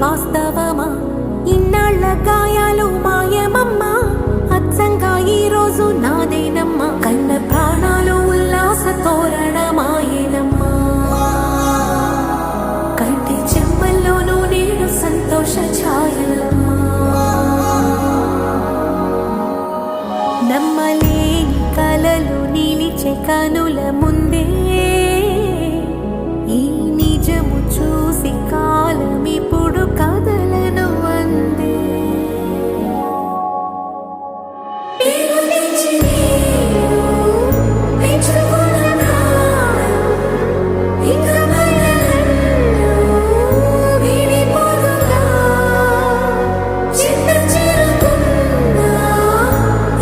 వాస్తవమా? ఇన్నాళ్ల గాయాలు మాయమమ్మా, అచ్చంగా ఈ రోజు నాదేనమ్మా. కన్న ప్రాణాలు ఉల్లాస తోరణమాయేనమ్మా, కంటి చెమ్మల్లోనూ నేడు సంతోష ఛాయలమ్మా. నమ్మ